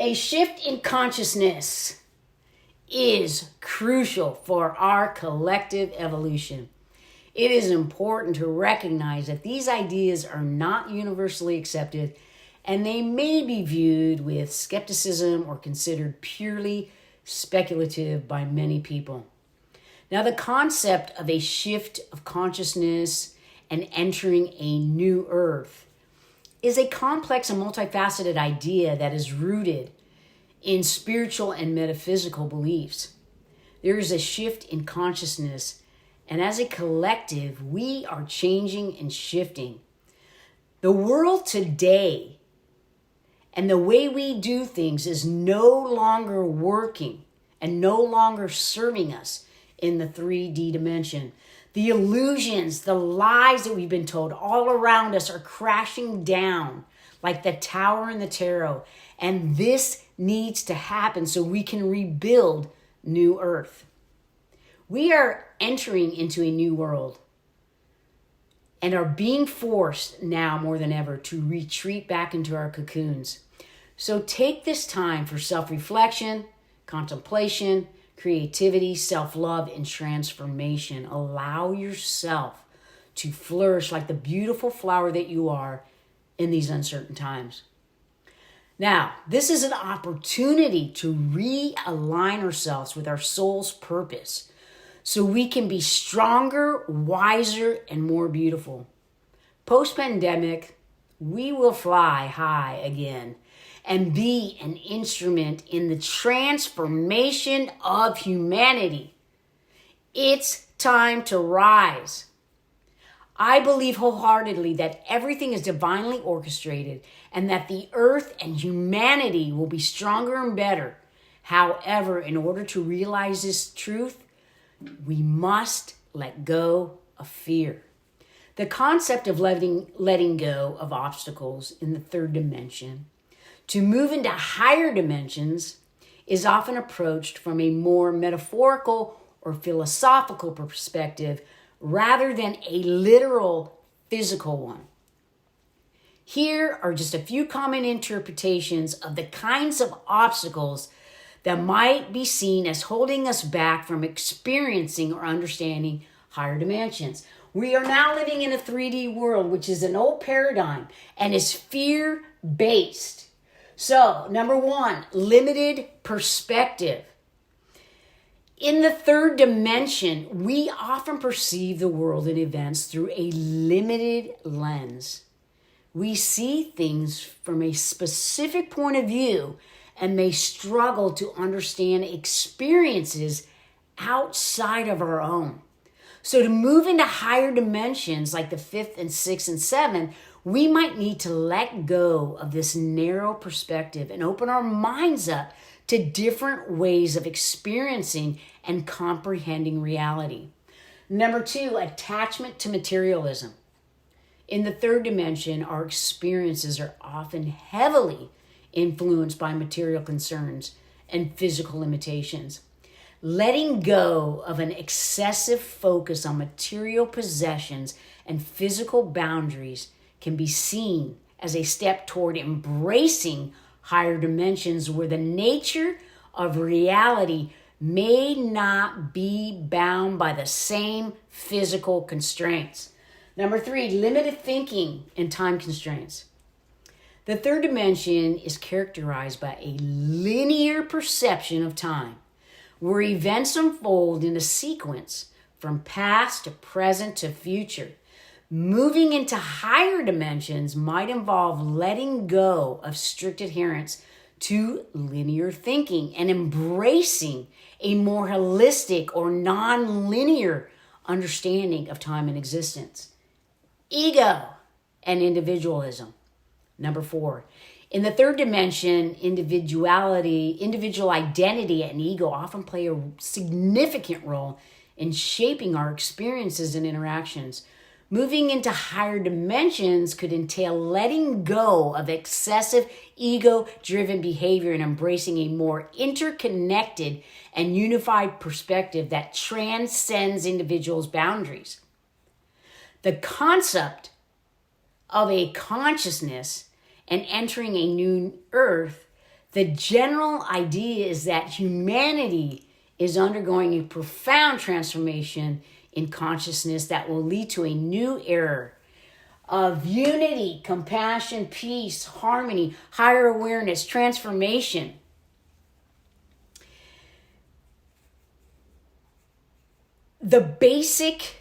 A shift in consciousness is crucial for our collective evolution. It is important to recognize that these ideas are not universally accepted and they may be viewed with skepticism or considered purely speculative by many people. Now, the concept of a shift of consciousness and entering a new earth is a complex and multifaceted idea that is rooted in spiritual and metaphysical beliefs. There is a shift in consciousness, and as a collective, we are changing and shifting. The world today and the way we do things is no longer working and no longer serving us in the 3D dimension. The illusions, the lies that we've been told all around us are crashing down like the tower in the tarot. And this needs to happen so we can rebuild New Earth. We are entering into a new world and are being forced now more than ever to retreat back into our cocoons. So take this time for self-reflection, contemplation, creativity, self-love, and transformation. Allow yourself to flourish like the beautiful flower that you are in these uncertain times. Now, this is an opportunity to realign ourselves with our soul's purpose so we can be stronger, wiser, and more beautiful. Post-pandemic, we will fly high again and be an instrument in the transformation of humanity. It's time to rise. I believe wholeheartedly that everything is divinely orchestrated and that the earth and humanity will be stronger and better. However, in order to realize this truth, we must let go of fear. The concept of letting go of obstacles in the third dimension to move into higher dimensions is often approached from a more metaphorical or philosophical perspective rather than a literal physical one. Here are just a few common interpretations of the kinds of obstacles that might be seen as holding us back from experiencing or understanding higher dimensions. We are now living in a 3D world, which is an old paradigm and is fear-based. So, number one, limited perspective. In the third dimension, we often perceive the world and events through a limited lens. We see things from a specific point of view and may struggle to understand experiences outside of our own. So to move into higher dimensions like the fifth and sixth and seventh, we might need to let go of this narrow perspective and open our minds up to different ways of experiencing and comprehending reality. Number two, attachment to materialism. In the third dimension, our experiences are often heavily influenced by material concerns and physical limitations. Letting go of an excessive focus on material possessions and physical boundaries can be seen as a step toward embracing higher dimensions where the nature of reality may not be bound by the same physical constraints. Number three, limited thinking and time constraints. The third dimension is characterized by a linear perception of time, where events unfold in a sequence from past to present to future. Moving into higher dimensions might involve letting go of strict adherence to linear thinking and embracing a more holistic or non-linear understanding of time and existence. Ego and individualism. Number four, in the third dimension, individual identity and ego often play a significant role in shaping our experiences and interactions. Moving into higher dimensions could entail letting go of excessive ego-driven behavior and embracing a more interconnected and unified perspective that transcends individuals' boundaries. The concept of a consciousness and entering a new earth The general idea is that humanity is undergoing a profound transformation in consciousness that will lead to a new era of unity, compassion, peace, harmony, higher awareness, transformation. The basic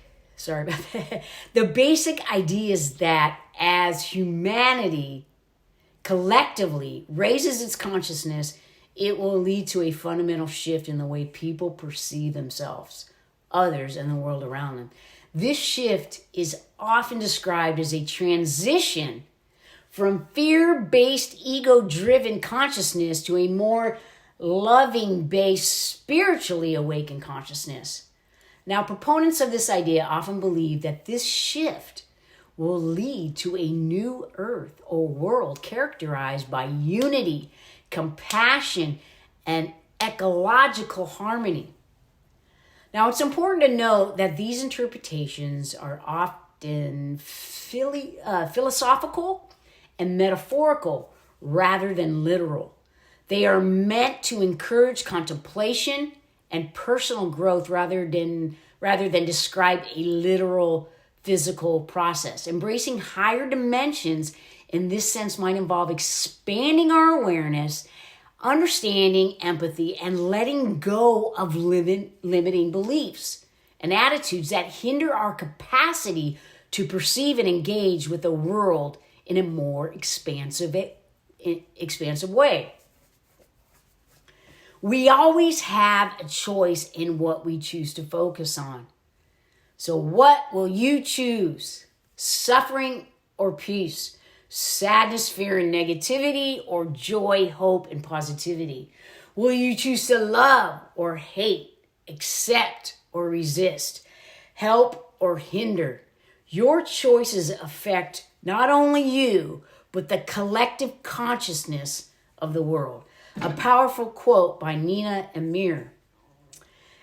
idea is that as humanity collectively raises its consciousness, it will lead to a fundamental shift in the way people perceive themselves, others, and the world around them. This shift is often described as a transition from fear-based, ego-driven consciousness to a more loving-based, spiritually awakened consciousness. Now, proponents of this idea often believe that this shift will lead to a new earth or world characterized by unity, compassion, and ecological harmony. Now, it's important to note that these interpretations are often philosophical and metaphorical rather than literal. They are meant to encourage contemplation and personal growth rather than describe a literal physical process. Embracing higher dimensions in this sense might involve expanding our awareness, understanding, empathy, and letting go of limiting beliefs and attitudes that hinder our capacity to perceive and engage with the world in a more expansive way. We always have a choice in what we choose to focus on. So what will you choose? Suffering or peace? Sadness, fear, and negativity, or joy, hope, and positivity? Will you choose to love or hate, accept or resist, help or hinder? Your choices affect not only you, but the collective consciousness of the world. A powerful quote by Nina Amir.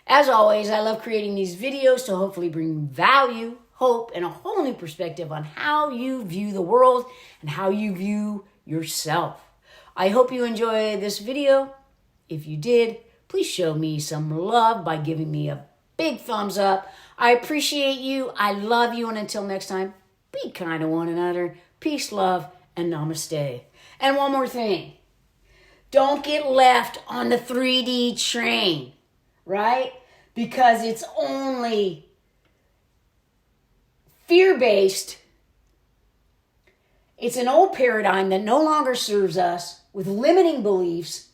As always, I love creating these videos to hopefully bring value, hope, and a whole new perspective on how you view the world and how you view yourself. I hope you enjoyed this video. If you did, please show me some love by giving me a big thumbs up. I appreciate you. I love you. And until next time, be kind to one another. Peace, love, and namaste. And one more thing. Don't get left on the 3D train, right? Because it's only fear-based. It's an old paradigm that no longer serves us with limiting beliefs.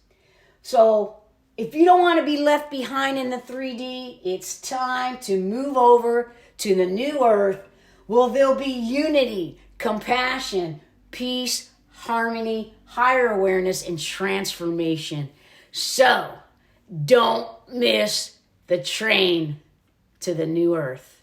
So if you don't want to be left behind in the 3D, it's time to move over to the new earth. Well, there'll be unity, compassion, peace, harmony, higher awareness, and transformation. So don't miss the train to the new earth.